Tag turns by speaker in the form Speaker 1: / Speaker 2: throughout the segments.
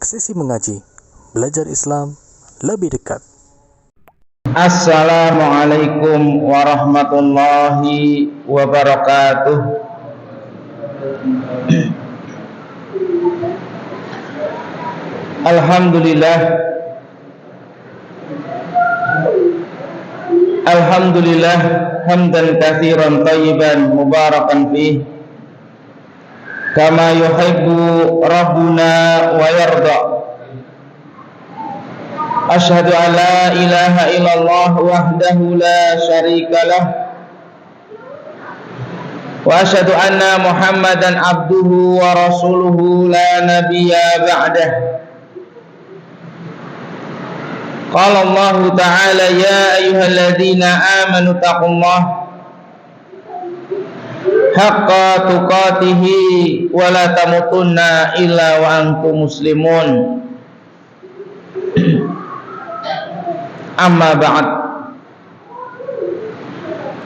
Speaker 1: Sesi mengaji, belajar Islam lebih dekat.
Speaker 2: Assalamualaikum warahmatullahi wabarakatuh. Alhamdulillah hamdan katsiran thayyiban mubarakan fih kama yuhibbu rabbuna wa yarda. Asyhadu an la ilaha illallah wahdahu la syarika lah wa asyhadu anna Muhammadan abduhu wa rasuluhu la nabiyya ba'dah. Qala Allah ta'ala ya ayyuhalladzina amanu taqullaha haqqa tuqatihi wa la tamutunna illa wa antum muslimun. Amma ba'd.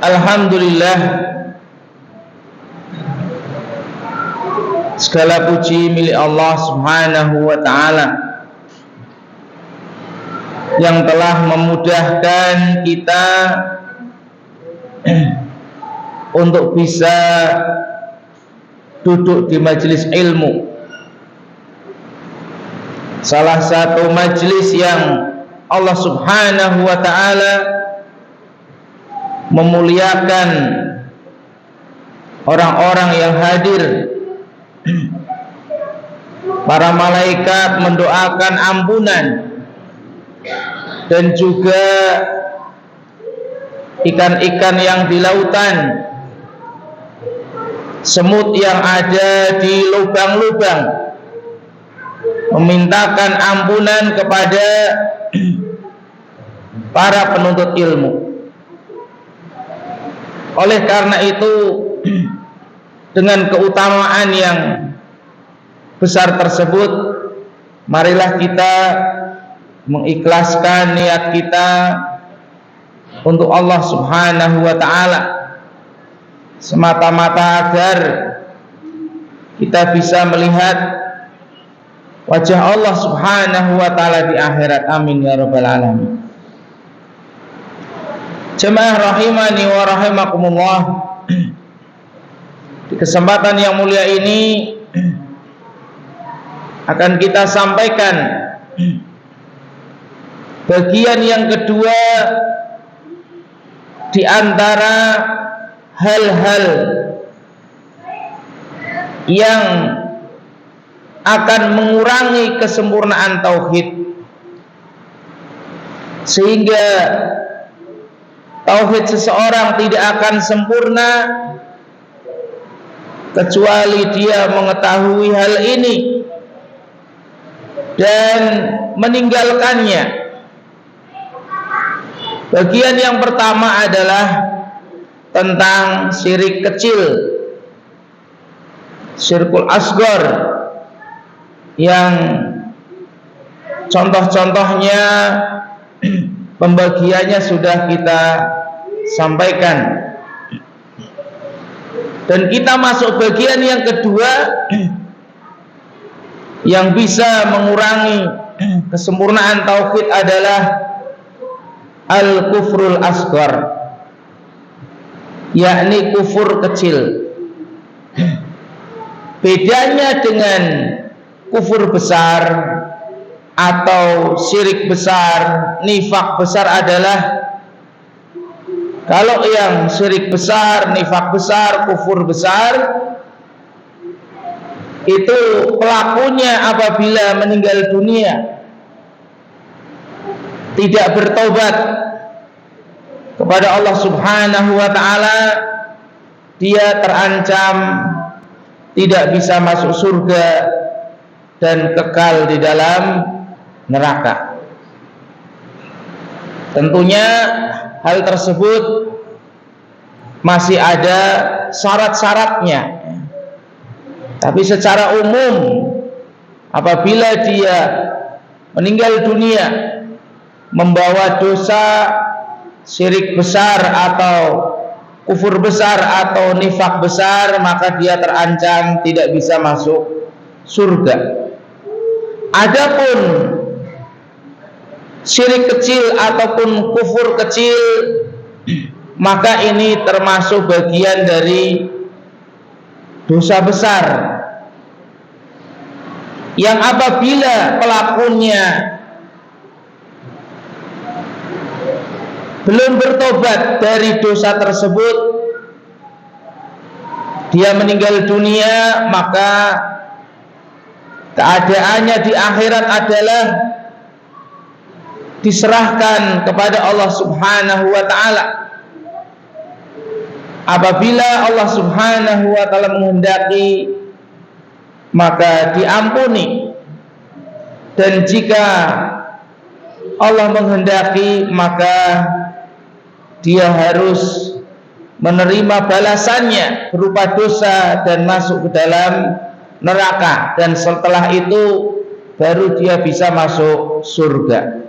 Speaker 2: Alhamdulillah, segala puji milik Allah Subhanahu wa ta'ala yang telah memudahkan kita untuk bisa duduk di majelis ilmu, salah satu majelis yang Allah Subhanahu wa ta'ala memuliakan orang-orang yang hadir. Para malaikat mendoakan ampunan, dan juga ikan-ikan yang di lautan, semut yang ada di lubang-lubang memintakan ampunan kepada para penuntut ilmu. Oleh karena itu, dengan keutamaan yang besar tersebut, marilah kita mengikhlaskan niat kita untuk Allah Subhanahu wa ta'ala, semata-mata agar kita bisa melihat wajah Allah Subhanahu wa ta'ala di akhirat. Amin ya rabbal alamin. Jemaah rahimani wa rahimakumullah, di kesempatan yang mulia ini akan kita sampaikan bagian yang kedua di antara hal-hal yang akan mengurangi kesempurnaan tauhid, sehingga tauhid seseorang tidak akan sempurna kecuali dia mengetahui hal ini dan meninggalkannya. Bagian yang pertama adalah tentang syirik kecil, syirkul asghar, yang contoh-contohnya pembagiannya sudah kita sampaikan. Dan kita masuk bagian yang kedua yang bisa mengurangi kesempurnaan tauhid adalah al-kufrul asghar, yakni kufur kecil. Bedanya dengan kufur besar atau syirik besar, nifak besar adalah kalau yang syirik besar, nifak besar, kufur besar, itu pelakunya apabila meninggal dunia tidak bertobat kepada Allah Subhanahu wa ta'ala, dia terancam tidak bisa masuk surga dan kekal di dalam neraka. Tentunya hal tersebut masih ada syarat-syaratnya, tapi secara umum apabila dia meninggal dunia membawa dosa syirik besar atau kufur besar atau nifak besar, maka dia terancam tidak bisa masuk surga. Adapun syirik kecil ataupun kufur kecil, maka ini termasuk bagian dari dosa besar yang apabila pelakunya belum bertobat dari dosa tersebut, dia meninggal dunia, maka keadaannya di akhirat adalah diserahkan kepada Allah Subhanahu wa ta'ala. Apabila Allah Subhanahu wa ta'ala menghendaki, maka diampuni, dan jika Allah menghendaki, maka dia harus menerima balasannya berupa dosa dan masuk ke dalam neraka, dan setelah itu baru dia bisa masuk surga.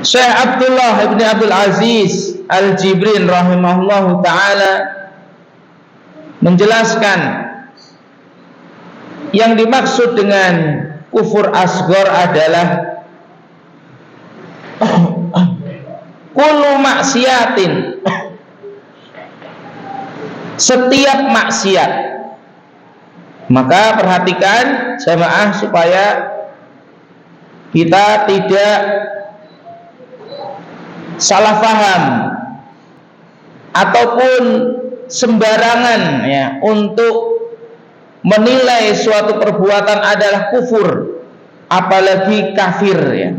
Speaker 2: Syekh Abdullah ibn Abdul Aziz Al-Jibrin rahimahullahu ta'ala menjelaskan yang dimaksud dengan kufur asghar adalah kullu maksiatin, setiap maksiat. Maka perhatikan jamaah supaya kita tidak salah paham ataupun sembarangan ya untuk menilai suatu perbuatan adalah kufur, apalagi kafir ya.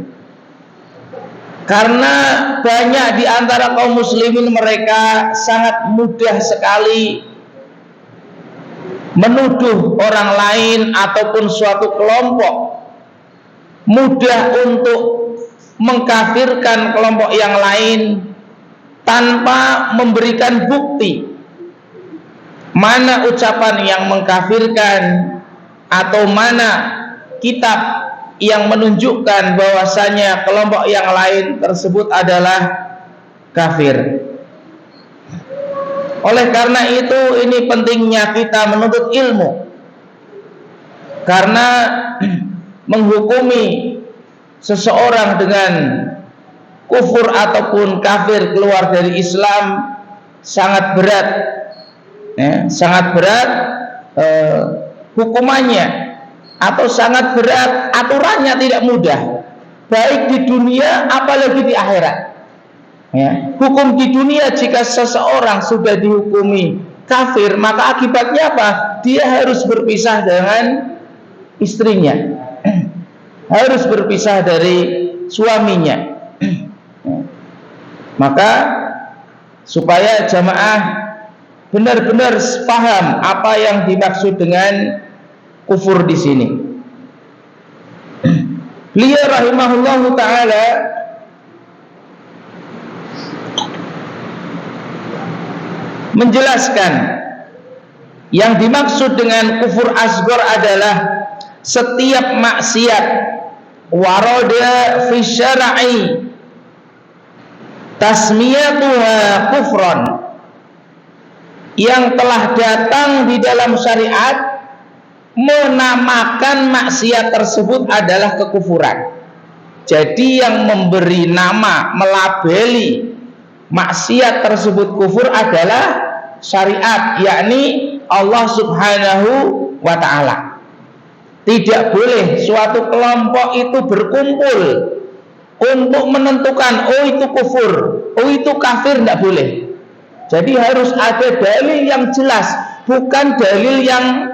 Speaker 2: Karena banyak di antara kaum muslimin, mereka sangat mudah sekali menuduh orang lain ataupun suatu kelompok, mudah untuk mengkafirkan kelompok yang lain tanpa memberikan bukti mana ucapan yang mengkafirkan atau mana kitab yang menunjukkan bahwasanya kelompok yang lain tersebut adalah kafir. Oleh karena itu, ini pentingnya kita menuntut ilmu, karena menghukumi seseorang dengan kufur ataupun kafir keluar dari Islam sangat berat ya, sangat berat hukumannya, atau sangat berat aturannya, tidak mudah, baik di dunia apalagi di akhirat ya. Hukum di dunia, jika seseorang sudah dihukumi kafir, maka akibatnya apa? Dia harus berpisah dengan istrinya, harus berpisah dari suaminya. Maka supaya jamaah benar-benar paham apa yang dimaksud dengan kufur di sini. Beliau rahimahullahu ta'ala menjelaskan yang dimaksud dengan kufur asghar adalah setiap maksiat warada fi syar'i tasmiyatuha kufran, yang telah datang di dalam syariat menamakan maksiat tersebut adalah kekufuran. Jadi yang memberi nama, melabeli maksiat tersebut kufur adalah syariat, yakni Allah Subhanahu wa ta'ala. Tidak boleh suatu kelompok itu berkumpul untuk menentukan oh itu kufur, oh itu kafir, tidak boleh. Jadi harus ada dalil yang jelas, bukan dalil yang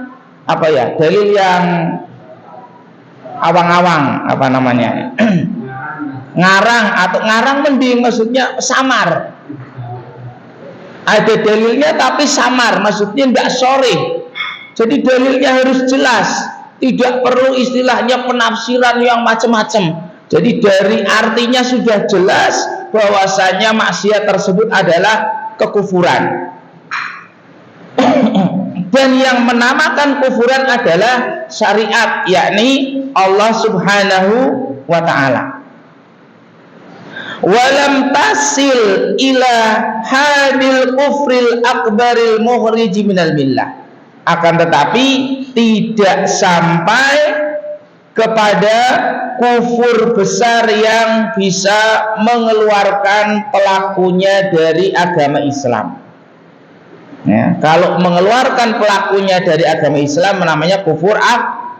Speaker 2: dalil yang awang-awang, ngarang, atau ngarang mending, maksudnya samar. Ada dalilnya tapi samar, maksudnya tidak sore. Jadi dalilnya harus jelas, tidak perlu istilahnya penafsiran yang macam-macam. Jadi dari artinya sudah jelas bahwasanya maksiat tersebut adalah kekufuran. Dan yang menamakan kufuran adalah syariat, yakni Allah Subhanahu wa ta'ala. Walam tasil ila hadil kufril akbaril mukhrij minal millah. akan tetapi tidak sampai kepada kufur besar yang bisa mengeluarkan pelakunya dari agama Islam. Ya, kalau mengeluarkan pelakunya dari agama Islam namanya kufur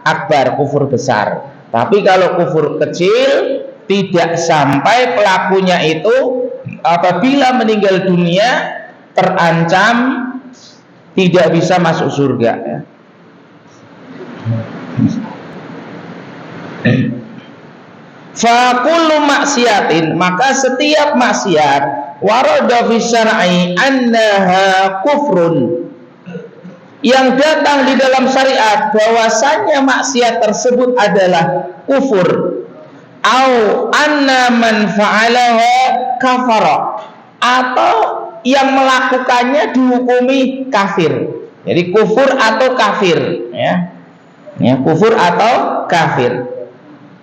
Speaker 2: akbar, kufur besar. Tapi kalau kufur kecil tidak sampai pelakunya itu apabila meninggal dunia terancam tidak bisa masuk surga, ya. Fa kullu maksiatin, maka setiap maksiat warada fi syar'i annaha kufrun, yang datang di dalam syariat bahwasanya maksiat tersebut adalah kufur, au anna man fa'alaha kafara, atau yang melakukannya dihukumi kafir. Jadi kufur atau kafir, ya. Ya, kufur atau kafir.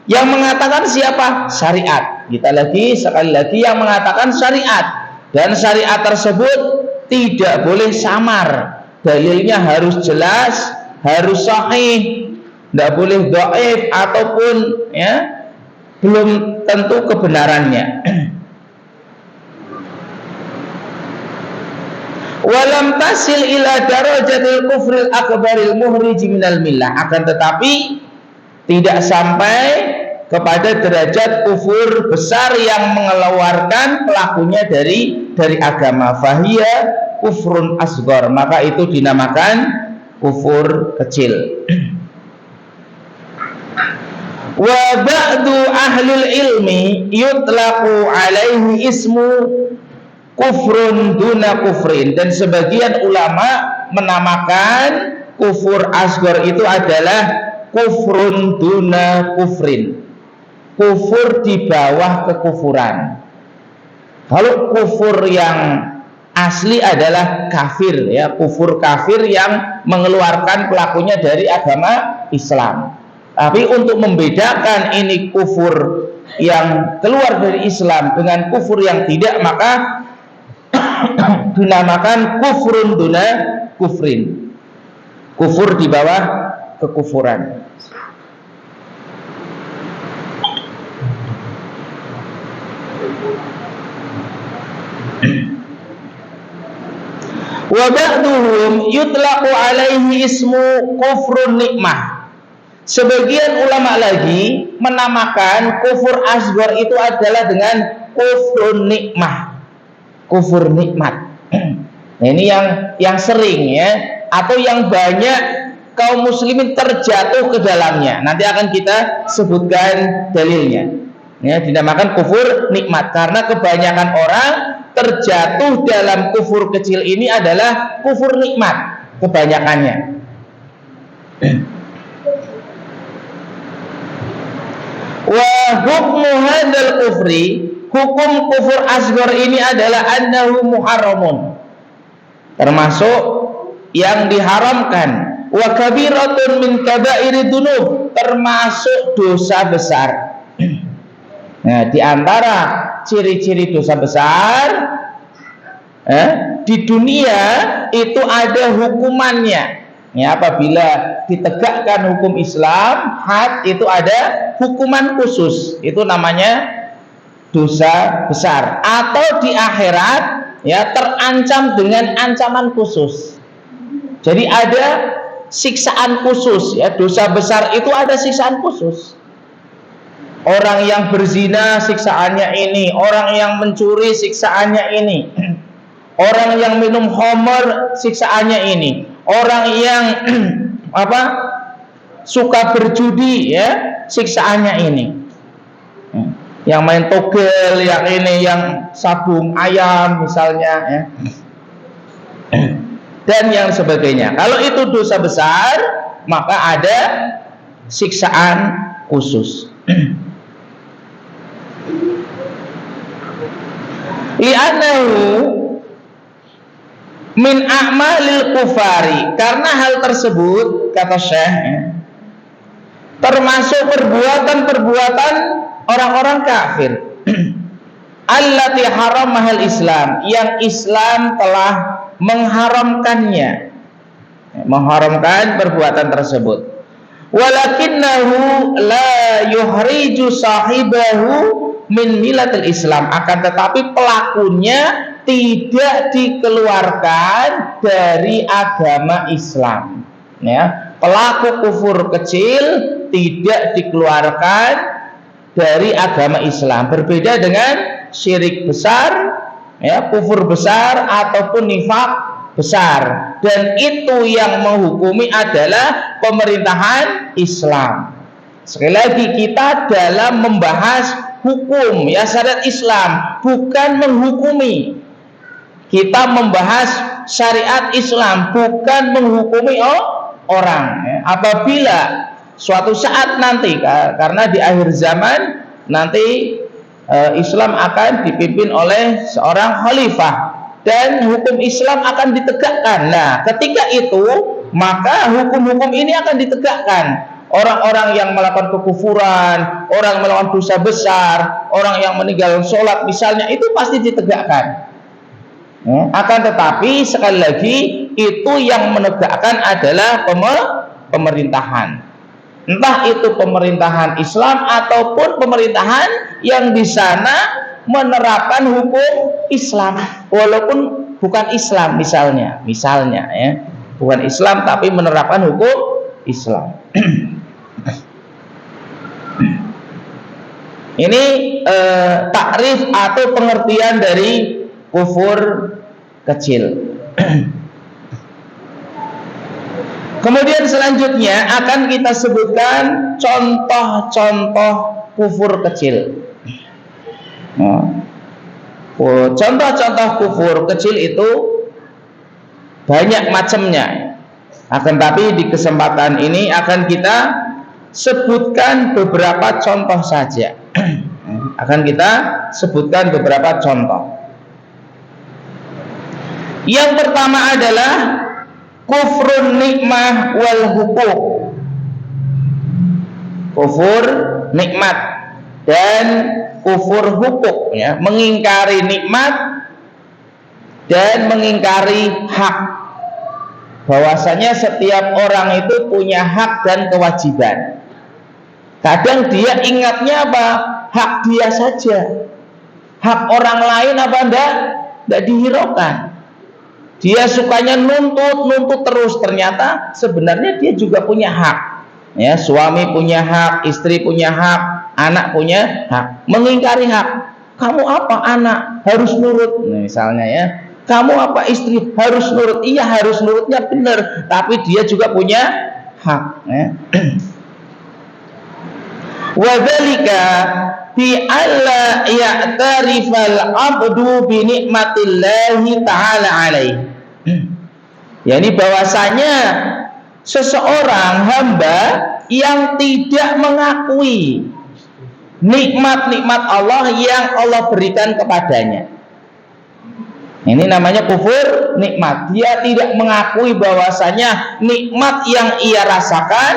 Speaker 2: Yang mengatakan siapa? Syariat. Kita sekali lagi yang mengatakan syariat, dan syariat tersebut tidak boleh samar. Dalilnya harus jelas, harus sahih, tidak boleh dhaif ataupun ya belum tentu kebenarannya. Walam tasil ila darajatil kufril akbaril muhrij minal millah, akan tetapi tidak sampai kepada derajat kufur besar yang mengeluarkan pelakunya dari agama. Fahiya kufrun asghar, maka itu dinamakan kufur kecil. Wa ba'du ahlul ilmi yutlaqu alaihi ismu kufrun duna kufrin, dan sebagian ulama menamakan kufur asghar itu adalah kufrun duna kufrin, kufur di bawah kekufuran. Kalau kufur yang asli adalah kafir, ya, kufur kafir yang mengeluarkan pelakunya dari agama Islam. Tapi untuk membedakan ini kufur yang keluar dari Islam dengan kufur yang tidak, maka dinamakan kufrun duna kufrin, kufur di bawah kekufuran. Wa ba'duhum yutlaqu alaihi ismu kufrun nikmah. Sebagian ulama lagi menamakan kufur asghar itu adalah dengan kufrun nikmah, kufur nikmat. Nah, ini yang sering, ya, atau yang banyak kaum muslimin terjatuh ke dalamnya. Nanti akan kita sebutkan dalilnya. Ya, dinamakan kufur nikmat karena kebanyakan orang terjatuh dalam kufur kecil ini adalah kufur nikmat kebanyakannya. Wa hukmu hadzal kufri, hukum kufur asghar ini adalah annahu muharramun, termasuk yang diharamkan. Wa kabiratun min kabairi dzunub, termasuk dosa besar. Nah, di antara ciri-ciri dosa besar di dunia itu ada hukumannya. Ya, apabila ditegakkan hukum Islam, had, itu ada hukuman khusus. Itu namanya dosa besar. Atau di akhirat, ya, terancam dengan ancaman khusus. Jadi ada siksaan khusus, ya. Dosa besar itu ada siksaan khusus. Orang yang berzina siksaannya ini, orang yang mencuri siksaannya ini, orang yang minum khamr siksaannya ini, orang yang suka berjudi, ya, siksaannya ini, yang main togel, yang ini, yang sabung ayam misalnya, ya, dan yang sebagainya. Kalau itu dosa besar, maka ada siksaan khusus. Li'annahu min a'malil kufari, karena hal tersebut, kata Syekh, termasuk perbuatan-perbuatan orang-orang kafir. Allati haramahal Islam, yang Islam telah mengharamkannya. mengharamkan perbuatan tersebut. Walakinnahu la yuhriju sahibahu min millatil Islam, akan tetapi pelakunya tidak dikeluarkan dari agama Islam. Ya, pelaku kufur kecil tidak dikeluarkan dari agama Islam. Berbeda dengan syirik besar, ya, kufur besar ataupun nifak besar. Dan itu yang menghukumi adalah pemerintahan Islam. Sekali lagi, kita dalam membahas hukum, ya, syariat Islam, bukan menghukumi. Kita membahas syariat Islam, bukan menghukumi orang. Apabila suatu saat nanti, karena di akhir zaman nanti Islam akan dipimpin oleh seorang khalifah dan hukum Islam akan ditegakkan. Nah, ketika itu maka hukum-hukum ini akan ditegakkan. Orang-orang yang melakukan kekufuran, orang yang melakukan dosa besar, orang yang meninggalkan sholat misalnya, itu pasti ditegakkan. Akan tetapi sekali lagi, itu yang menegakkan adalah pemerintahan. Entah itu pemerintahan Islam ataupun pemerintahan yang di sana menerapkan hukum Islam, walaupun bukan Islam misalnya ya, bukan Islam tapi menerapkan hukum Islam. Ini takrif atau pengertian dari kufur kecil. Kemudian selanjutnya akan kita sebutkan contoh-contoh kufur kecil. Contoh-contoh kufur kecil itu banyak macamnya. Akan tapi di kesempatan ini akan kita sebutkan beberapa contoh saja. Akan kita sebutkan beberapa contoh. Yang pertama adalah kufrun nikmah wal hukuk. Kufur nikmat dan kufur hukuk, ya, mengingkari nikmat dan mengingkari hak. Bahwasanya setiap orang itu punya hak dan kewajiban. Kadang dia ingatnya apa? Hak dia saja. Hak orang lain apa enggak dihiraukan. Dia sukanya nuntut terus, ternyata sebenarnya dia juga punya hak. Ya, suami punya hak, istri punya hak, anak punya hak. Mengingkari hak. Kamu apa anak? Harus nurut. Nah, misalnya ya. Kamu apa istri? Harus nurut. Iya, harus nurutnya benar, tapi dia juga punya hak, ya. Wa dzalika bi alla ya'tarifal 'abdu bi nikmatillahi ta'ala alaihi. Yani bahwasanya seseorang hamba yang tidak mengakui nikmat-nikmat Allah yang Allah berikan kepadanya. Ini namanya kufur nikmat. Dia tidak mengakui bahwasanya nikmat yang ia rasakan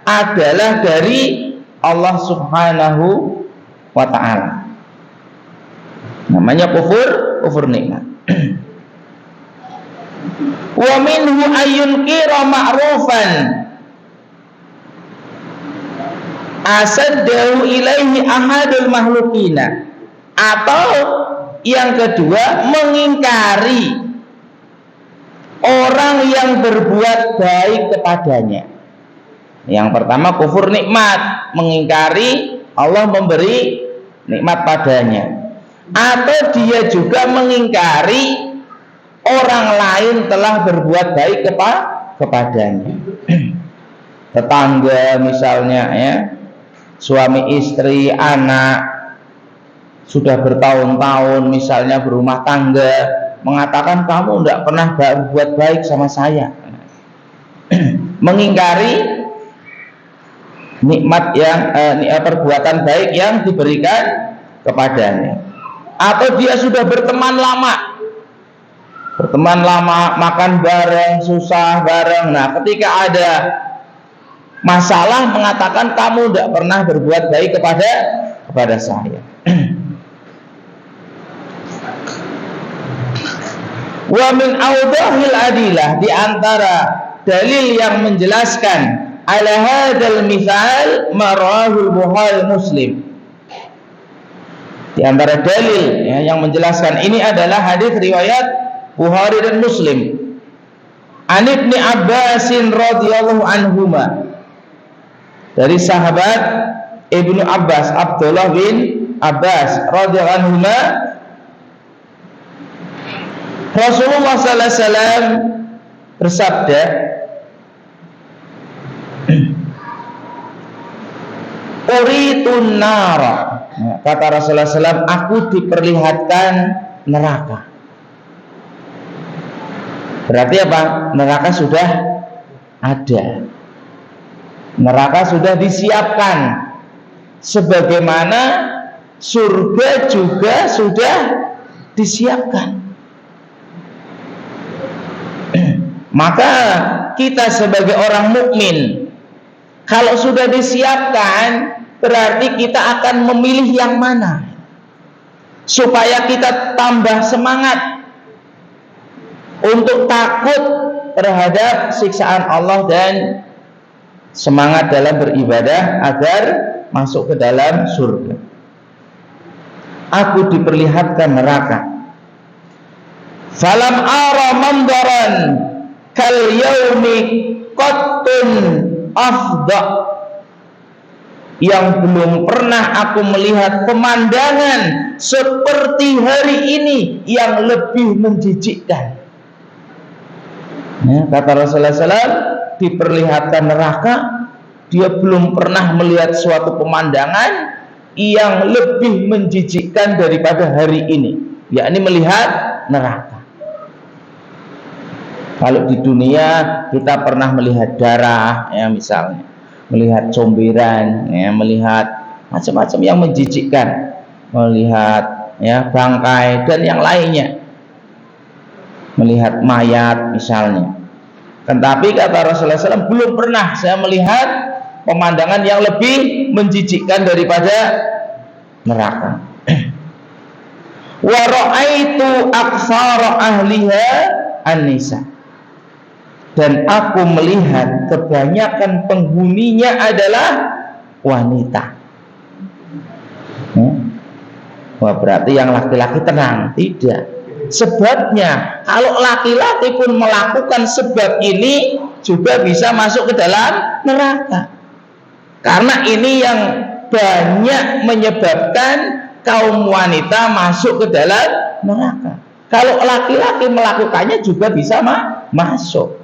Speaker 2: adalah dari Allah Subhanahu wa ta'ala. Namanya kufur nikmat. Wa minhu ayyunkira ma'rufan asaddahu ilaihi ahadul mahlukina. Atau yang kedua, mengingkari orang yang berbuat baik kepadanya. Yang pertama kufur nikmat, mengingkari Allah memberi nikmat padanya. Atau dia juga mengingkari orang lain telah berbuat baik kepadanya. Tetangga misalnya, ya, suami istri, anak sudah bertahun-tahun misalnya berumah tangga, mengatakan kamu tidak pernah berbuat baik sama saya. Mengingkari nikmat yang perbuatan baik yang diberikan kepadanya. Atau dia sudah berteman lama, makan bareng, susah bareng. Nah, ketika ada masalah mengatakan kamu tidak pernah berbuat baik kepada saya. Wa min awdahil adilah, di antara dalil yang menjelaskan ala hadzal mithal marahul Bukhari Muslim. Di antara dalil yang menjelaskan ini adalah hadis riwayat Bukhari dan Muslim. An Ibnu Abbas radhiyallahu anhuma, dari sahabat Ibnu Abbas, Abdullah bin Abbas radhiyallahu anhuma, Rasulullah sallallahu alaihi wasallam bersabda, uritun nara, kata Rasulullah SAW, aku diperlihatkan neraka. Berarti apa? Neraka sudah ada, neraka sudah disiapkan, sebagaimana surga juga sudah disiapkan. Maka kita sebagai orang mukmin, kalau sudah disiapkan, berarti kita akan memilih yang mana supaya kita tambah semangat untuk takut terhadap siksaan Allah dan semangat dalam beribadah agar masuk ke dalam surga. Aku diperlihatkan neraka. Falam ara mandaran kal yaumi qattun afda, yang belum pernah aku melihat pemandangan seperti hari ini yang lebih menjijikkan. Kata Rasulullah SAW, diperlihatkan neraka, dia belum pernah melihat suatu pemandangan yang lebih menjijikkan daripada hari ini, yakni melihat neraka. Kalau di dunia kita pernah melihat darah, ya misalnya, melihat comberan, ya, melihat macam-macam yang menjijikkan, melihat ya bangkai dan yang lainnya, melihat mayat misalnya. Tetapi kata Rasulullah SAW, belum pernah saya melihat pemandangan yang lebih menjijikkan daripada neraka. Wa ra'aitu aktsara ahliha an-nisa, dan aku melihat kebanyakan penghuninya adalah wanita. Wah, berarti yang laki-laki tenang? Tidak. Sebabnya, kalau laki-laki pun melakukan sebab ini juga bisa masuk ke dalam neraka. Karena ini yang banyak menyebabkan kaum wanita masuk ke dalam neraka. Kalau laki-laki melakukannya juga bisa masuk.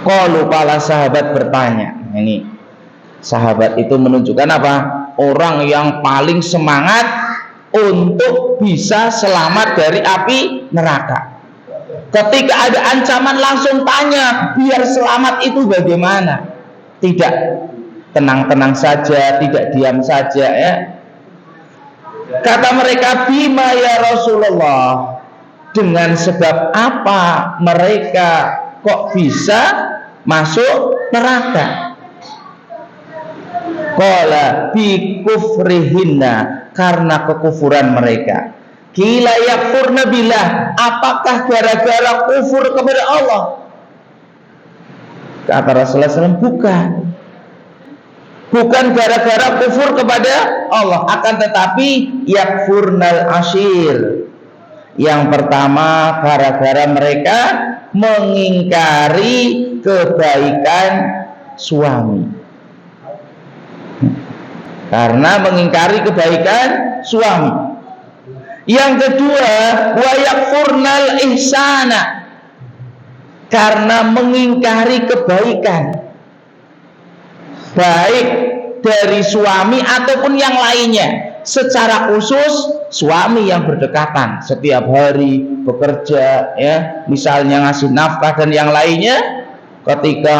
Speaker 2: Kalau para sahabat bertanya, ini sahabat itu menunjukkan apa? Orang yang paling semangat untuk bisa selamat dari api neraka. Ketika ada ancaman langsung tanya, biar selamat itu bagaimana? Tidak tenang-tenang saja, tidak diam saja, ya. Kata mereka, bima ya Rasulullah, dengan sebab apa mereka kok bisa masuk neraka? Qala bi kufrihinna, karena kekufuran mereka. Qila yakfurna billah, apakah gara-gara kufur kepada Allah? Kata Rasulullah SAW, bukan gara-gara kufur kepada Allah, akan tetapi yakfurnal ashir. Yang pertama, gara-gara mereka mengingkari kebaikan suami. Karena mengingkari kebaikan suami. Yang kedua, wa yakfurnal ihsana, karena mengingkari kebaikan baik dari suami ataupun yang lainnya. Secara khusus suami yang berdekatan setiap hari bekerja, ya, misalnya ngasih nafkah dan yang lainnya, ketika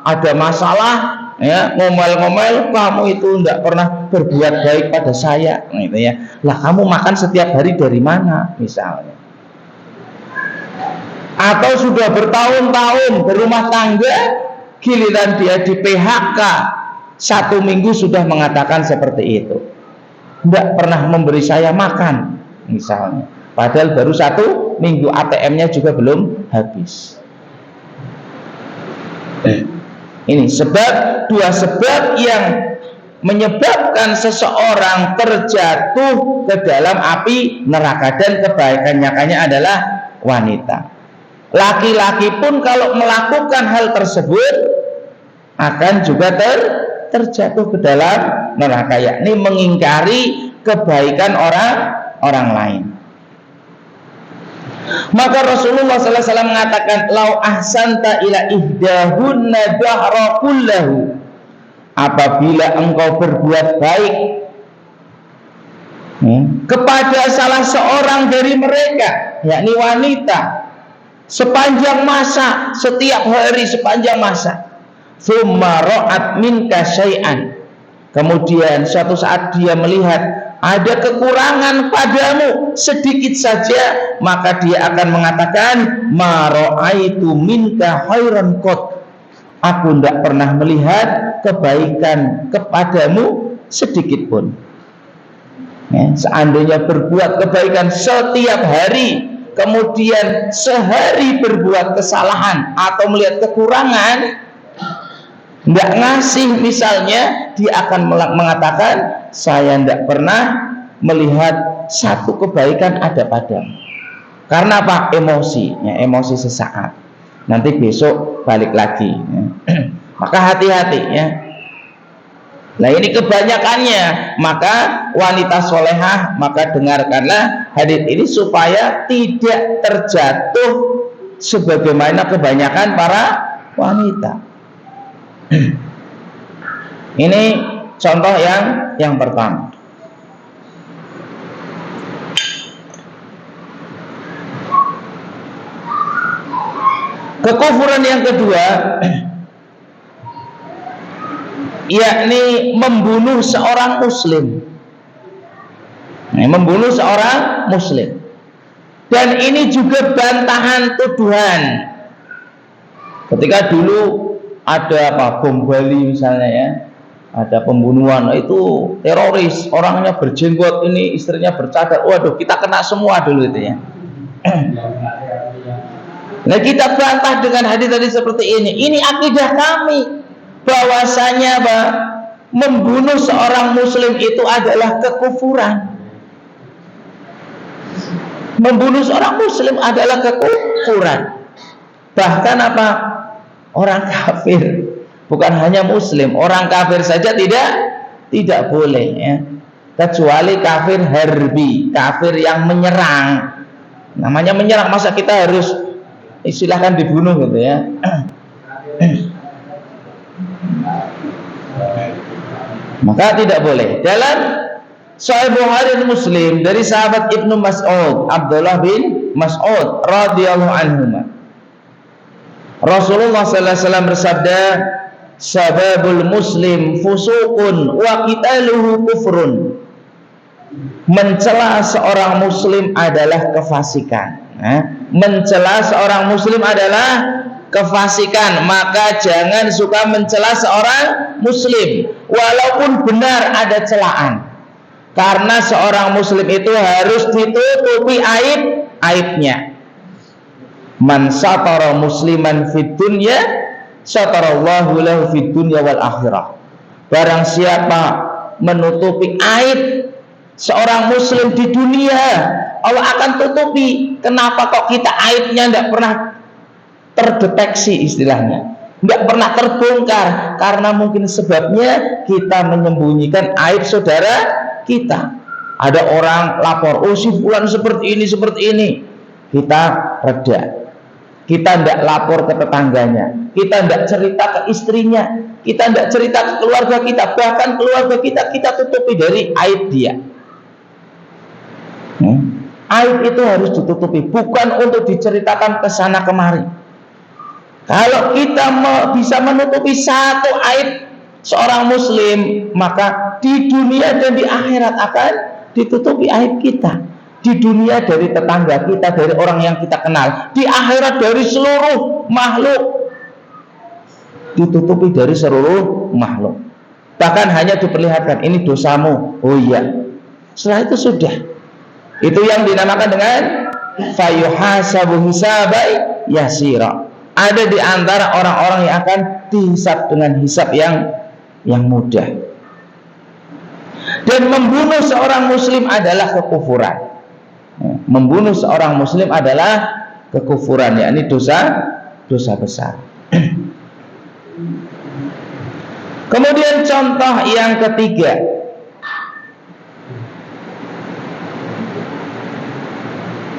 Speaker 2: ada masalah, ya, ngomel-ngomel, kamu itu tidak pernah berbuat baik pada saya, gitu ya. Lah, kamu makan setiap hari dari mana, misalnya. Atau sudah bertahun-tahun berumah tangga, giliran dia di PHK 1 minggu sudah mengatakan seperti itu, tidak pernah memberi saya makan, misalnya. Padahal baru 1 minggu, ATM-nya juga belum habis. Ini dua sebab yang menyebabkan seseorang terjatuh ke dalam api neraka, dan kebaikan-nyakanya adalah wanita. Laki-laki pun kalau melakukan hal tersebut akan juga terjatuh ke dalam neraka, yakni mengingkari kebaikan orang lain. Maka Rasulullah SAW mengatakan, lau ahsanta ila ihdahunna dahra kullahu, apabila engkau berbuat baik kepada salah seorang dari mereka, yakni wanita, sepanjang masa, setiap hari sepanjang masa, thumma ra'at minka syai'an, kemudian suatu saat dia melihat ada kekurangan padamu sedikit saja, maka dia akan mengatakan, ma ra'aitu minka khairan qat, aku tidak pernah melihat kebaikan kepadamu sedikit pun. Seandainya berbuat kebaikan setiap hari, kemudian sehari berbuat kesalahan atau melihat kekurangan, tidak ngasih misalnya, dia akan mengatakan, saya tidak pernah melihat satu kebaikan ada padamu. Karena apa? Emosi sesaat, nanti besok balik lagi. Maka hati-hati ya. Nah ini kebanyakannya. Maka wanita solehah, maka dengarkanlah hadits ini supaya tidak terjatuh sebagaimana kebanyakan para wanita. Ini contoh yang pertama. Kekufuran yang kedua, yakni membunuh seorang muslim. Membunuh seorang muslim. Dan ini juga bantahan tuduhan. Ketika dulu ada bom Bali misalnya ya, ada pembunuhan, itu teroris, orangnya berjenggot, ini istrinya bercadar, waduh kita kena semua dulu itu ya. Nah kita bantah dengan hadis seperti ini. Ini akidah kami, bahwasanya membunuh seorang muslim itu adalah kekufuran. Membunuh seorang muslim adalah kekufuran. Bahkan apa? Orang kafir, bukan hanya muslim, orang kafir saja tidak boleh ya. Kecuali kafir harbi, kafir yang menyerang. Namanya menyerang, masa kita harus istilahkan dibunuh gitu ya. Maka tidak boleh. Dalam Sahih Bukhari dan Muslim dari sahabat Ibnu Mas'ud, Abdullah bin Mas'ud radhiyallahu anhu, Rasulullah sallallahu alaihi wasallam bersabda, sababul muslim fusuqun wa qitaluhu kufrun. Mencela seorang muslim adalah kefasikan. Mencela seorang muslim adalah kefasikan, maka jangan suka mencela seorang muslim walaupun benar ada celaan. Karena seorang muslim itu harus ditutupi aibnya. Man satara musliman fid dunya satarallahu lahu fid dunya wal akhirah. Barang siapa menutupi aib seorang muslim di dunia, Allah akan tutupi. Kenapa kok kita aibnya tidak pernah terdeteksi, istilahnya tidak pernah terbongkar? Karena mungkin sebabnya kita menyembunyikan aib saudara kita. Ada orang lapor, oh si fulan seperti ini, kita reda. Kita tidak lapor ke tetangganya, kita tidak cerita ke istrinya, kita tidak cerita ke keluarga kita, bahkan keluarga kita tutupi dari aib dia. Aib itu harus ditutupi, bukan untuk diceritakan ke sana kemari. Kalau kita bisa menutupi satu aib seorang muslim, maka di dunia dan di akhirat akan ditutupi aib kita. Di dunia dari tetangga kita, dari orang yang kita kenal. Di akhirat dari seluruh makhluk, ditutupi dari seluruh makhluk. Bahkan hanya diperlihatkan, ini dosamu. Oh iya. Setelah itu sudah. Itu yang dinamakan dengan fayuhasabu hisabai yasira. ada di antara orang-orang yang akan dihisab dengan hisab yang mudah. Dan membunuh seorang muslim adalah kekufuran. Membunuh seorang muslim adalah kekufuran, yakni dosa besar. Kemudian contoh yang ketiga,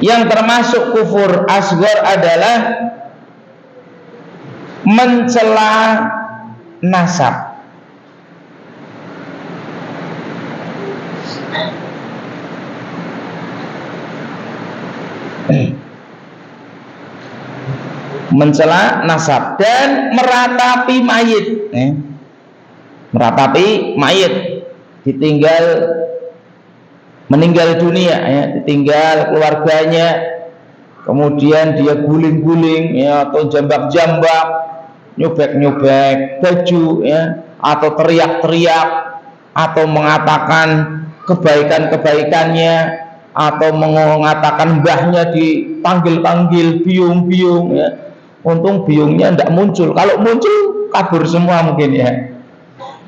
Speaker 2: yang termasuk kufur asghar adalah mencela nasab. Mencela nasab dan meratapi mayit, meratapi mayit meninggal dunia, ditinggal keluarganya, kemudian dia guling-guling, atau jambak-jambak, nyobek-nyobek baju, atau teriak-teriak, atau mengatakan kebaikan-kebaikannya, atau mengatakan mbahnya dipanggil-panggil, biung-biung, untung biungnya tidak muncul. Kalau muncul kabur semua mungkin,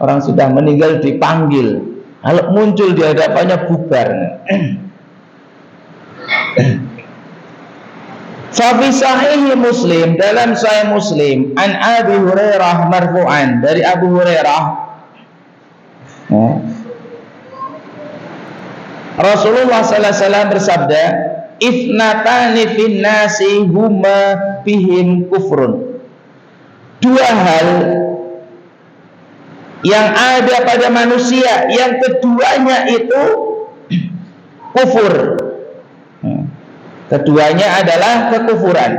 Speaker 2: orang sudah meninggal dipanggil, kalau muncul di hadapannya bubar. Fa fi sahih Muslim, dalam sahih Muslim, an Abi Hurairah marfu'an, dari Abu Hurairah, Rasulullah sallallahu alaihi wasallam bersabda, "Ifnatani fin nasi huma bihim kufrun." Dua hal yang ada pada manusia, yang keduanya itu kufur. Keduanya adalah kekufuran.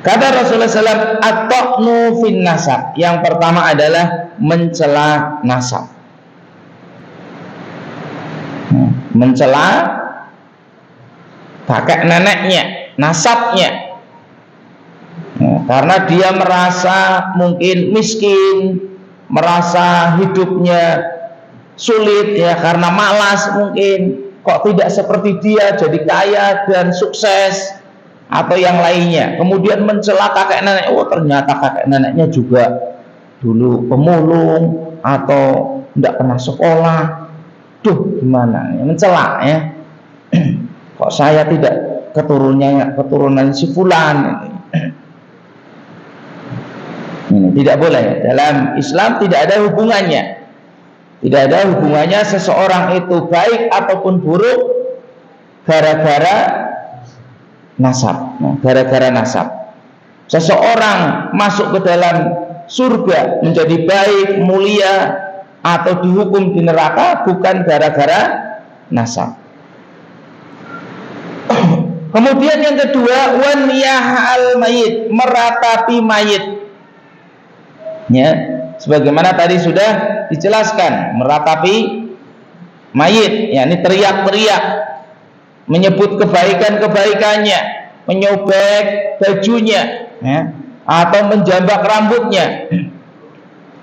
Speaker 2: Kata Rasulullah SAW, at-ta'nu fin nasab. Yang pertama adalah mencela nasab. Mencela kakek neneknya, nasabnya. Karena dia merasa mungkin miskin, merasa hidupnya sulit, karena malas mungkin, kok tidak seperti dia jadi kaya dan sukses, atau yang lainnya. Kemudian mencela kakek nenek, ternyata kakek neneknya juga dulu pemulung atau tidak pernah sekolah. Duh, gimana? Mencela, kok saya tidak keturunan si fulan. Ini tidak boleh. Dalam Islam tidak ada hubungannya. Tidak ada hubungannya seseorang itu baik ataupun buruk gara-gara nasab. Gara-gara nasab. Seseorang masuk ke dalam surga menjadi baik, mulia, atau dihukum di neraka bukan gara-gara nasab. Kemudian yang kedua, waniyah al mayit, meratapi mayit. Sebagaimana tadi sudah dijelaskan, meratapi mayit, yakni teriak-teriak, menyebut kebaikan-kebaikannya, menyobek bajunya, atau menjambak rambutnya.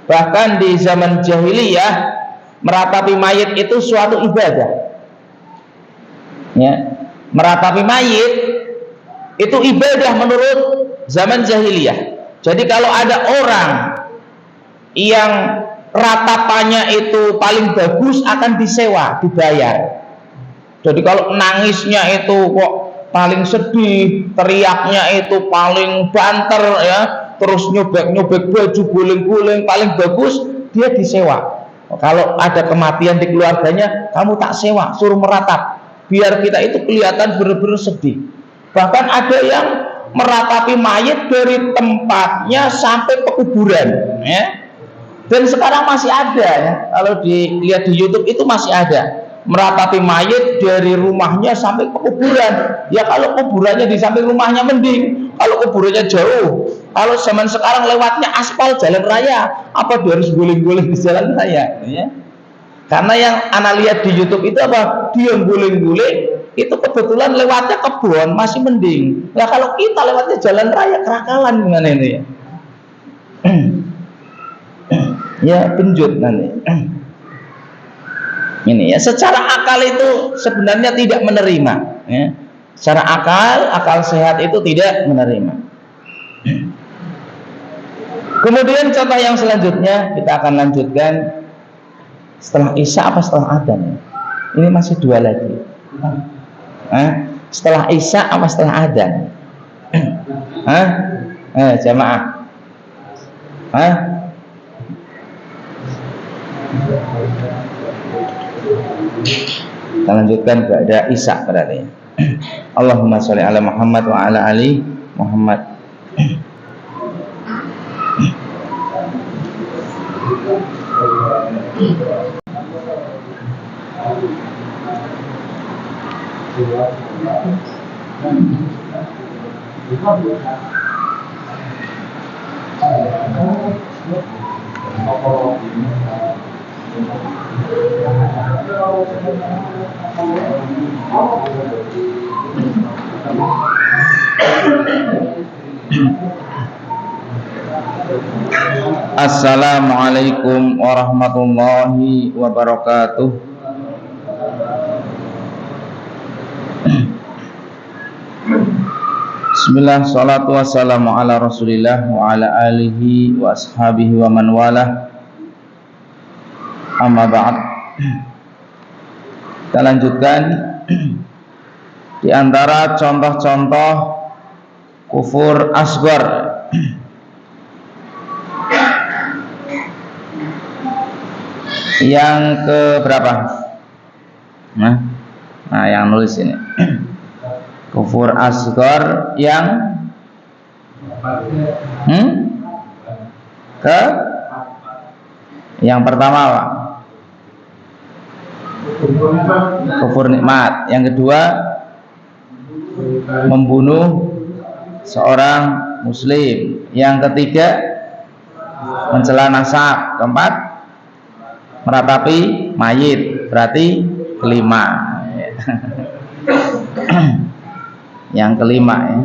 Speaker 2: Bahkan di zaman jahiliyah, meratapi mayit itu suatu ibadah. Meratapi mayit itu ibadah menurut zaman jahiliyah. Jadi kalau ada orang yang ratapannya itu paling bagus akan disewa, dibayar. Jadi kalau nangisnya itu kok paling sedih, teriaknya itu paling banter, terus nyobek-nyobek baju, guling-guling, paling bagus, dia disewa. Kalau ada kematian di keluarganya, kamu tak sewa, suruh meratap, biar kita itu kelihatan benar-benar sedih. Bahkan ada yang meratapi mayit dari tempatnya sampai ke kuburan, dan sekarang masih ada, kalau dilihat di YouTube itu masih ada, meratapi mayit dari rumahnya sampai ke kuburan. Kalau kuburannya di samping rumahnya mending, kalau kuburannya jauh. Kalau zaman sekarang lewatnya aspal jalan raya, apa dia harus guling-guling di jalan raya? Karena yang ana lihat di YouTube itu apa? Dia guling-guling, itu kebetulan lewatnya kebun, masih mending. Kalau kita lewatnya jalan raya, kerakalan gimana ini penjut nanti. Ini secara akal itu sebenarnya tidak menerima. Secara akal sehat itu tidak menerima. Kemudian contoh yang selanjutnya kita akan lanjutkan setelah Isya apa setelah adzan? Ini masih dua lagi. Setelah Isya apa setelah adzan? Jamaah. Kita lanjutkan kepada Isya berarti. Allahumma sholli ala Muhammad wa ala ali Muhammad. Assalamualaikum warahmatullahi wabarakatuh. Bismillah, salatu wassalamu ala rasulillah wa ala alihi wa ashabihi wa man walah. Amma ba'd. Kita lanjutkan di antara contoh-contoh kufur asghar. Yang ke berapa? Nah, yang nulis ini. Kufur asghar yang ke yang pertama Pak. Kufur nikmat. Yang kedua membunuh seorang muslim. Yang ketiga mencela nasab. Keempat meratapi mayit. Berarti kelima. Yang kelima ya.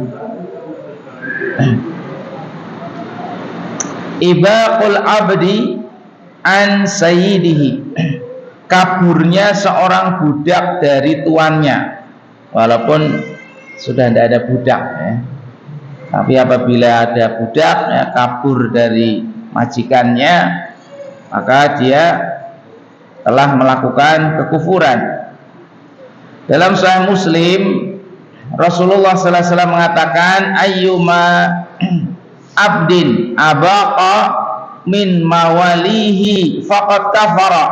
Speaker 2: Ibaqul abdi an sayyidihi. Kaburnya seorang budak dari tuannya. Walaupun sudah tidak ada budak ya. Tapi apabila ada budak ya, kabur dari majikannya, maka dia telah melakukan kekufuran. Dalam Sahih Muslim, Rasulullah sallallahu alaihi wasallam mengatakan, ayyuma abdin abaqa min mawalihi faqad kafara.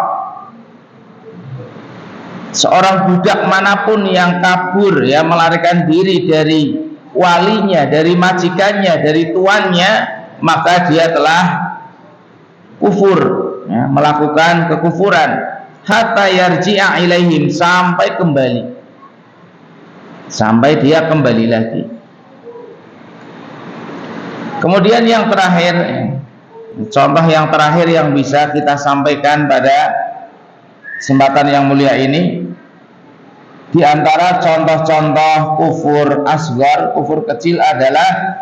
Speaker 2: Seorang budak manapun yang kabur ya, melarikan diri dari walinya, dari majikannya, dari tuannya, maka dia telah kufur ya, melakukan kekufuran. Hatta yarji'a ilaihim, sampai kembali, sampai dia kembali lagi. Kemudian yang terakhir, contoh yang terakhir yang bisa kita sampaikan pada kesempatan yang mulia ini, di antara contoh-contoh kufur asghar, kufur kecil adalah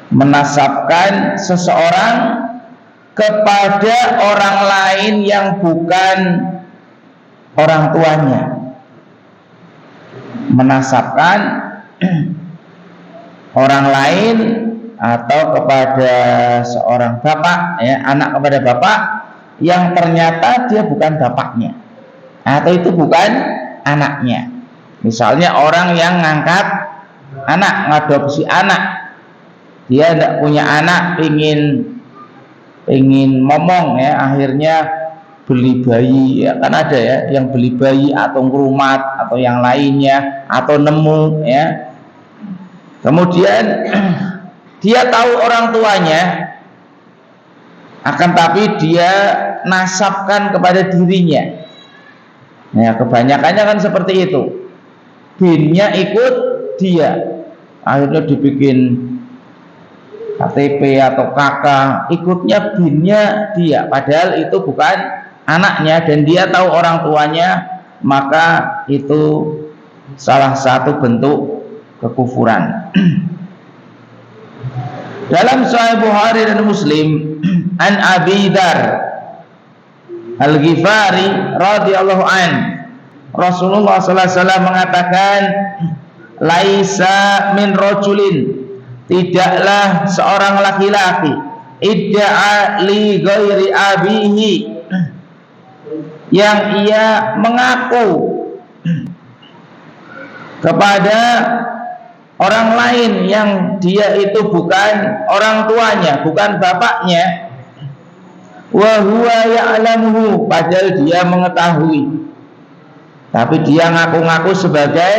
Speaker 2: menasabkan seseorang kepada orang lain yang bukan orang tuanya. Menasabkan orang lain atau kepada seorang bapak ya, anak kepada bapak yang ternyata dia bukan bapaknya atau itu bukan anaknya. Misalnya orang yang ngangkat anak, ngadopsi anak, dia tidak punya anak, ingin momong ya, akhirnya beli bayi ya, kan ada ya yang beli bayi atau ngrumat atau yang lainnya atau nemu ya. Kemudian dia tahu orang tuanya, akan tapi dia nasabkan kepada dirinya. Ya, kebanyakannya kan seperti itu. Binnya ikut dia, akhirnya dibikin KTP atau KK, ikutnya binnya dia, padahal itu bukan anaknya dan dia tahu orang tuanya, maka itu salah satu bentuk kekufuran. Dalam Sahih Bukhari dan Muslim, an Abi Dzar Al-Ghifari radhiyallahu an, Rasulullah sallallahu alaihi wasallam mengatakan, laisa min rajulin, tidaklah seorang laki-laki idda'a li ghairi abihi, yang ia mengaku kepada orang lain yang dia itu bukan orang tuanya, bukan bapaknya, wa huwa ya'lamuhu, padahal dia mengetahui, tapi dia ngaku-ngaku sebagai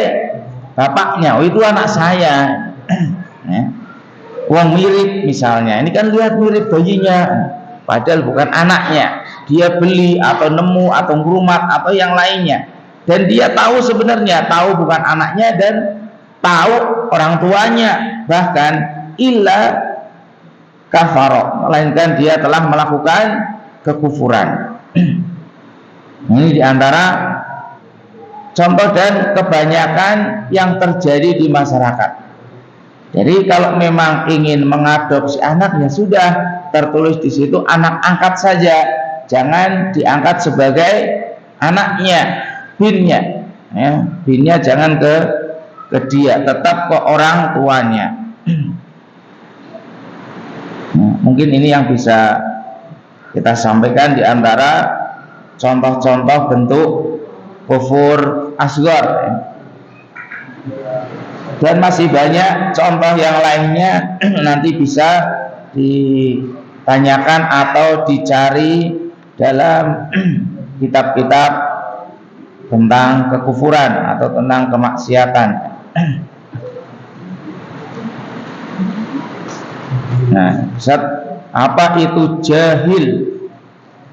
Speaker 2: bapaknya. Oh, itu anak saya. Ya. Uang mirip misalnya, ini kan lihat mirip bayinya, padahal bukan anaknya. Dia beli atau nemu atau ngurumat atau yang lainnya, dan dia tahu sebenarnya, tahu bukan anaknya dan tahu orang tuanya, bahkan illa kafaro, melainkan dia telah melakukan kekufuran. Ini diantara contoh dan kebanyakan yang terjadi di masyarakat. Jadi kalau memang ingin mengadopsi anak, ya sudah, tertulis di situ anak angkat saja, jangan diangkat sebagai anaknya, binnya, ya, binnya jangan ke dia, tetap ke orang tuanya. Nah, mungkin ini yang bisa kita sampaikan di antara contoh-contoh bentuk kufur asghar, ya. Dan masih banyak contoh yang lainnya, nanti bisa ditanyakan atau dicari dalam kitab-kitab tentang kekufuran atau tentang kemaksiatan. Nah, Ustaz, apa itu jahil?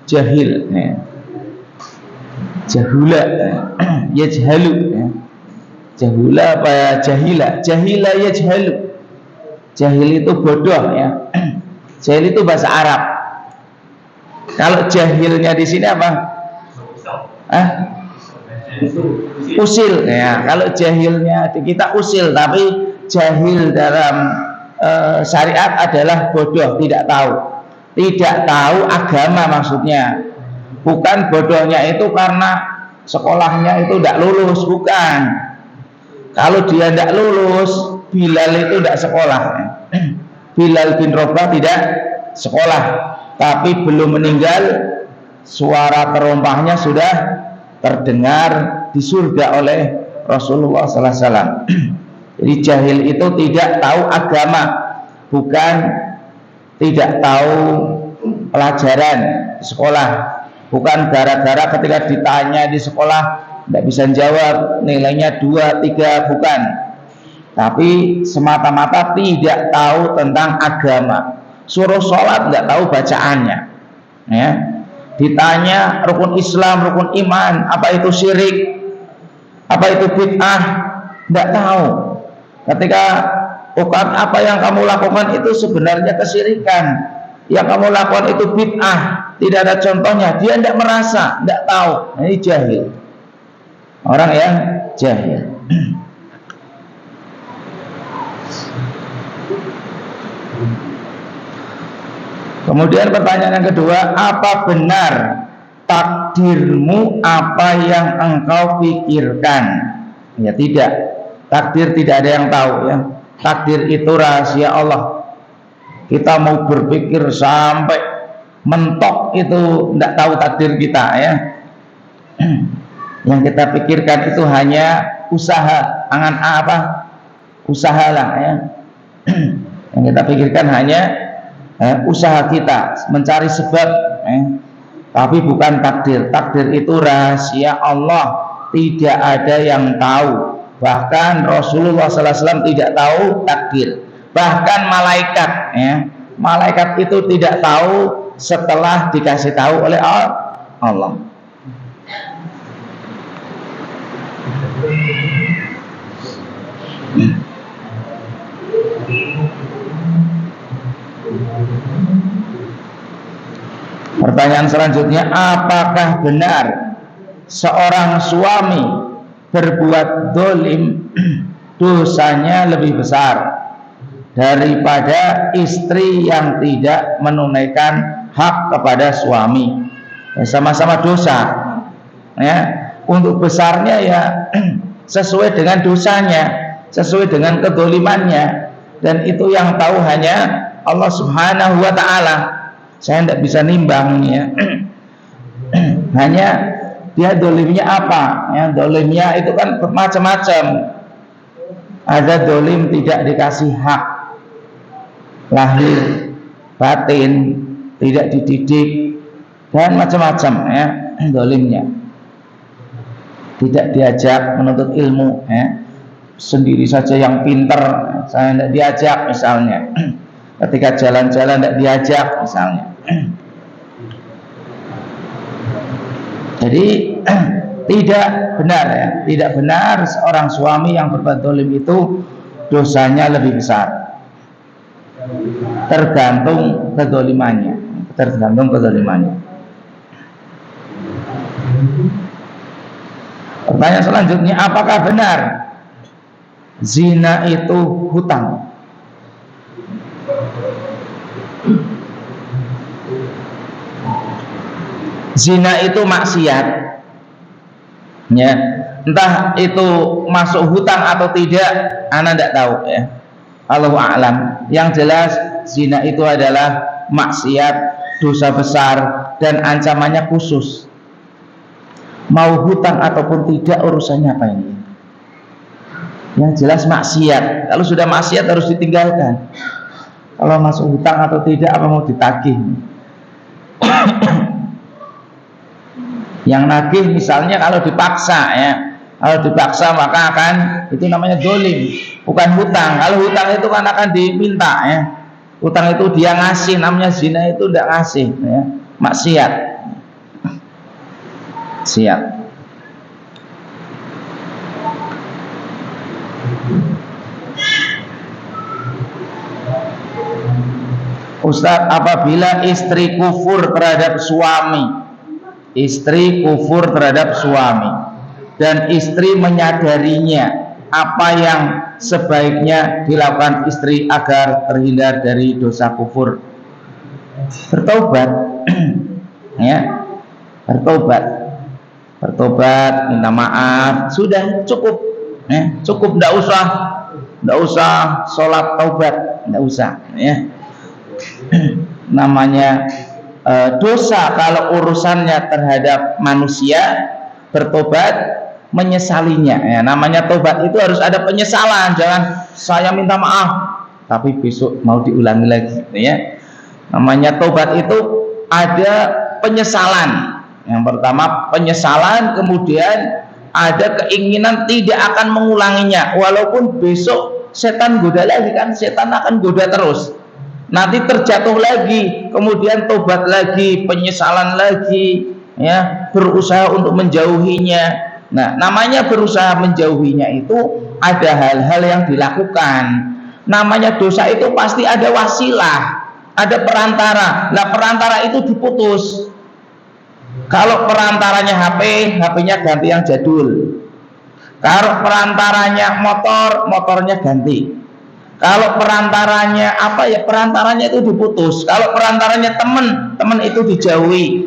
Speaker 2: Jahil, ya. Jahula, yajhalu, ya. Jahula apa ya? Jahila, jahila yajhalu. Jahil itu bodoh, ya. Jahil itu bahasa Arab. Kalau jahilnya di sini apa? Usil, ya. Kalau jahilnya di kita usil, tapi jahil dalam syariat adalah bodoh, tidak tahu. Tidak tahu agama maksudnya. Bukan bodohnya itu karena sekolahnya itu tidak lulus, bukan. Kalau dia tidak lulus, Bilal itu tidak sekolah. Bilal bin Rabah tidak sekolah, tapi belum meninggal, suara terompahnya sudah terdengar di surga oleh Rasulullah sallallahu alaihi wasallam. Jadi jahil itu tidak tahu agama, bukan tidak tahu pelajaran di sekolah, bukan gara-gara ketika ditanya di sekolah tidak bisa jawab, nilainya 2, 3, bukan. Tapi semata-mata tidak tahu tentang agama. Suruh sholat tidak tahu bacaannya, ya. Ditanya rukun Islam, rukun iman, apa itu syirik, apa itu bid'ah, tidak tahu. Ketika bukan apa yang kamu lakukan itu sebenarnya kesyirikan, yang kamu lakukan itu bid'ah, tidak ada contohnya, dia tidak merasa, tidak tahu. Ini jahil, orang yang jahil. Kemudian pertanyaan yang kedua, apa benar takdirmu apa yang engkau pikirkan? Ya tidak, takdir tidak ada yang tahu, ya. Takdir itu rahasia Allah. Kita mau berpikir sampai mentok itu tidak tahu takdir kita, ya. Yang kita pikirkan itu hanya usaha, angan apa? Usaha lah, ya. Yang kita pikirkan hanya usaha kita mencari sebab, tapi bukan takdir. Takdir itu rahasia Allah, tidak ada yang tahu. Bahkan Rasulullah SAW tidak tahu takdir. Bahkan malaikat, ya, malaikat itu tidak tahu setelah dikasih tahu oleh Allah. Pertanyaan selanjutnya, apakah benar seorang suami berbuat dolim dosanya lebih besar daripada istri yang tidak menunaikan hak kepada suami? Ya, sama-sama dosa, ya. Untuk besarnya ya sesuai dengan dosanya. sesuai dengan kedolimannya, dan itu yang tahu hanya Allah Subhanahu wa Ta'ala. Saya tidak bisa nimbang ya. Hanya dia dolimnya apa ya, dolimnya itu kan macam-macam. Ada dolim tidak dikasih hak lahir batin, tidak dididik, dan macam-macam ya dolimnya. Tidak diajak menuntut ilmu ya, sendiri saja yang pinter saya tidak diajak misalnya. Ketika jalan-jalan tidak diajak misalnya. Jadi tidak benar ya, tidak benar seorang suami yang berbuat dolim itu dosanya lebih besar. Tergantung kedolimannya, tergantung kedolimannya. Pertanyaan selanjutnya, apakah benar zina itu hutang? Zina itu maksiat ya, entah itu masuk hutang atau tidak ana tidak tahu ya, Allahu a'lam. Yang jelas zina itu adalah maksiat, dosa besar, dan ancamannya khusus. Mau hutang ataupun tidak urusannya apa ini? Yang jelas maksiat. Kalau sudah maksiat harus ditinggalkan. Kalau masuk hutang atau tidak, apa mau ditagih? Yang nagih misalnya kalau dipaksa ya, kalau dipaksa maka akan, itu namanya dolim, bukan hutang. Kalau hutang itu kan akan diminta ya, hutang itu dia ngasih, namanya zina itu tidak ngasih ya, maksiat. Siap. Ustaz, apabila istri kufur terhadap suami, istri kufur terhadap suami dan istri menyadarinya, apa yang sebaiknya dilakukan istri agar terhindar dari dosa kufur? Bertobat ya, bertobat, minta maaf, sudah cukup ya, cukup, tidak usah sholat taubat, tidak usah ya. Namanya dosa kalau urusannya terhadap manusia, bertobat menyesalinya ya. Namanya tobat itu harus ada penyesalan, jangan saya minta maaf tapi besok mau diulangi lagi ya. Namanya tobat itu ada penyesalan. Yang pertama penyesalan, kemudian ada keinginan tidak akan mengulanginya, walaupun besok setan goda lagi kan, setan akan goda terus, nanti terjatuh lagi, kemudian tobat lagi, penyesalan lagi ya, berusaha untuk menjauhinya. Nah, namanya berusaha menjauhinya itu ada hal-hal yang dilakukan. Namanya dosa itu pasti ada wasilah, ada perantara. Nah, perantara itu diputus. Kalau perantaranya HP, HP-nya ganti yang jadul. Kalau perantaranya motor, motornya ganti. Kalau perantaranya apa ya, perantaranya itu diputus. Kalau perantaranya teman itu dijauhi.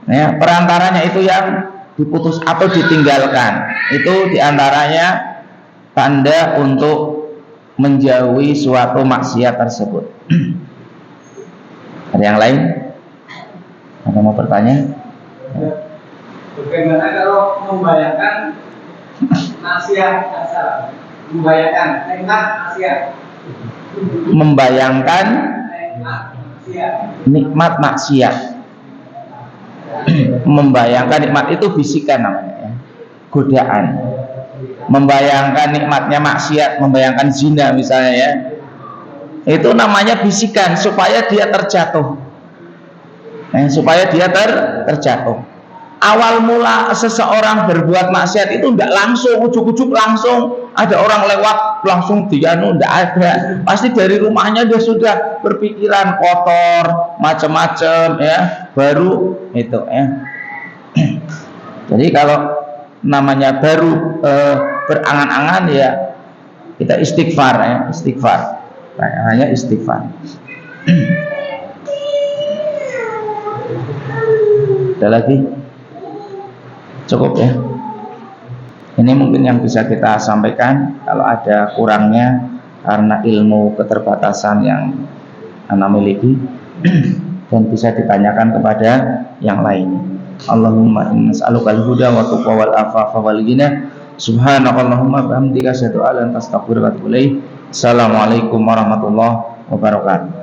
Speaker 2: Ya, perantaranya itu yang diputus atau ditinggalkan. Itu diantaranya tanda untuk menjauhi suatu maksiat tersebut. Ada yang lain? Ada mau bertanya?
Speaker 3: Bagaimana kalau membayangkan maksiat asal, membayangkan nikmat maksiat,
Speaker 2: membayangkan nikmat maksiat, membayangkan nikmat itu bisikan namanya ya, godaan. Membayangkan nikmatnya maksiat, membayangkan zina misalnya ya, itu namanya bisikan supaya dia terjatuh. Supaya dia terjatuh. Awal mula seseorang berbuat maksiat itu tidak langsung ujuk-ujuk langsung ada orang lewat langsung dia tidak ada. Pasti dari rumahnya dia sudah berpikiran kotor macam-macam ya, baru itu ya. Jadi kalau namanya baru berangan-angan ya, kita istighfar ya, istighfar. Hanya istighfar. Ada lagi? Cukup ya. Ini mungkin yang bisa kita sampaikan. Kalau ada kurangnya karena ilmu keterbatasan yang Anda miliki dan bisa ditanyakan kepada yang lain. Allahumma inna nas'alukal huda wa tuqa wal afafa wal ghina. Subhanakallahumma bihamdika asyhadu an la ilaha illa anta astaghfiruka wa atubu ilaik. Assalamualaikum warahmatullahi wabarakatuh.